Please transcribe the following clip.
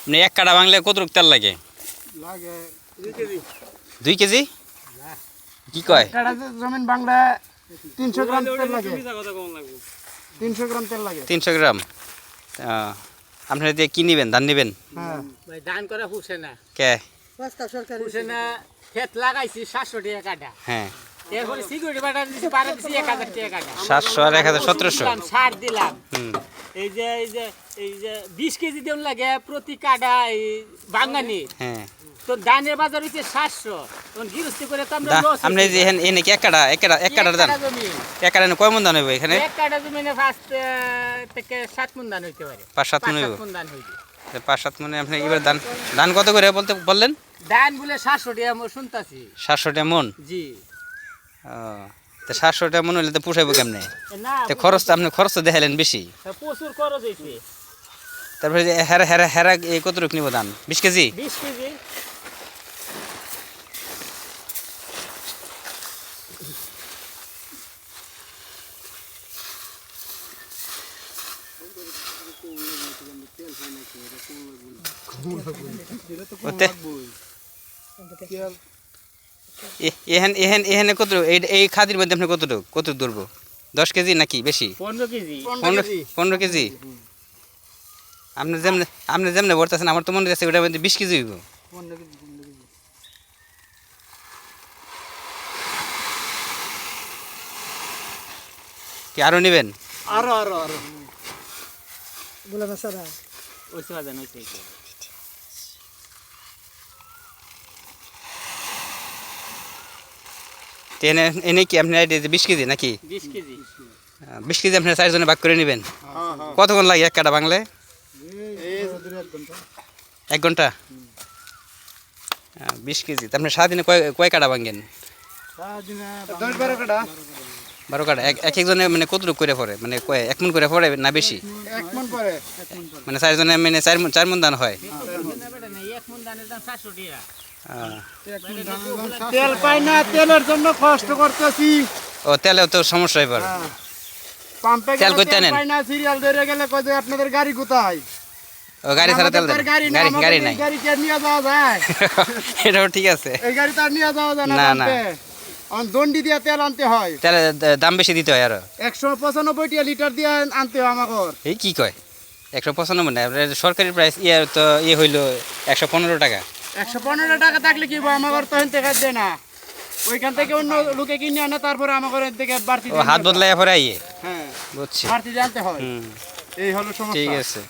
আপনি এক কাটা ভাঙলে কতটুকু তেল লাগে? লাগে 2 কেজি। 2 কেজি? কি কয়? কাটা জমিন বাংলা 300 গ্রাম তেল লাগে। 300 গ্রাম তেল লাগে। 300 গ্রাম। আপনারা দিয়ে কি নেবেন? ধান নেবেন? হ্যাঁ ভাই ধান করে ফুসে না। কে? ফুসে না, ক্ষেত লাগাইছি 700 টাকা কাটা। হ্যাঁ। এরপরে সিকিউরিটি বাটা দিছি 1000 টাকা কাটা। 700 আর 1000 1700। সার দিলাম। হুম। এই যে 20 কেজি দেন লাগে প্রতি কাটা এই বাঙানি। হ্যাঁ। তো ধানের বাজার হইছে 700। তখন গৃহস্থী করে তো আমরা লস। আপনি যে এনে কি এক কাটা ধান? এক কাটা কয় মন ধান হইব এখানে? এক কাটা জমিনে 5 থেকে 7 মণ ধান হইতে পারে। 5-7 মন হইব। 5-7 মণ ধান হইবে। 5-7 মনে আপনি এবার ধান কত করে বললেন? ধান বলে 700 টাকা আমি শুনতাছি। 700 টাকা মন? জি। তো 700 টাকা মন হইলে তো পুষাইব কেমনে? না তো খরচ তো আপনি খরচ তো দেখাইলেন বেশি। প্রচুর খরচ হইছে। তারপরে যে হেরা এই কতটুকু নিব ধান? 20 কেজি? 20 কেজি। এখানে কত এই খাদির মধ্যে আপনি কতটুকু ধরবো? 10 কেজি নাকি বেশি? 15 কেজি। 15 কেজি? আপনি যেমনে বলতেছেন আমার তো মনে হচ্ছে ওটার মধ্যে 20 কেজি হইব। 15 কেজি। কি আরো নেবেন? আরো বলে না স্যার ওইসব বাজান হইছে। এনে কি আপনি 20 কেজি নাকি? 20 কেজি। 20 কেজি আপনি 4 জনে ভাগ করে নেবেন। কতক্ষণ লাগে এক কাটা বাংলায়? 1 ঘন্টা। 20 কেজি আপনি সারাদিনে কয় কাটা ভাঙেন? 10-12 কাটা। 12 কাটা। এক একজনে মানে কতটুকু করে পড়ে? মানে 1 মণ করে পড়ে না বেশি? 1 মণ পরে। মানে 4 জনে মানে 4 মণ ধান হয়। এক মণ ধানের দাম 700 টাকা। তেল পাই না, তেলের জন্য কষ্ট করতেছি। ও তেলেও তো সমস্যা এবার। পাম্পে তেল কইতে নেন? পাই না, সিরিয়াল ধরে গেলে কয় যে আপনাদের গাড়ি কোথায়? ও গাড়ি ছাড়া তেল দেন? গাড়ি নাই। গাড়ি কি নিয়ে যাওয়া যায়? এটাও ঠিক আছে। এই গাড়ি তো আর নিয়ে যাওয়া যায় না না। পাম্পে। দণ্ডি দিয়ে তেল আনতে হয়। তেলের দাম বেশি দিতে হয় আরো। 195 লিটার দিয়ে আনতে হয় আমাকে। এই কি কয়? 195 না সরকারি প্রাইস তো হইলো 115 টাকা। 115 টাকা থাকলে কি হবে? আমাকে তো হেনতে খাদ্য না, ওইখান থেকে অন্য লোকে কিনে আনে, তারপরে আমাকে থেকে বাড়তি ও হাত বদলাই পরে আইয়ে। হ্যাঁ বুঝছি। বাড়তি জানতে হয়। হুম এই হলো সমস্যা। ঠিক আছে।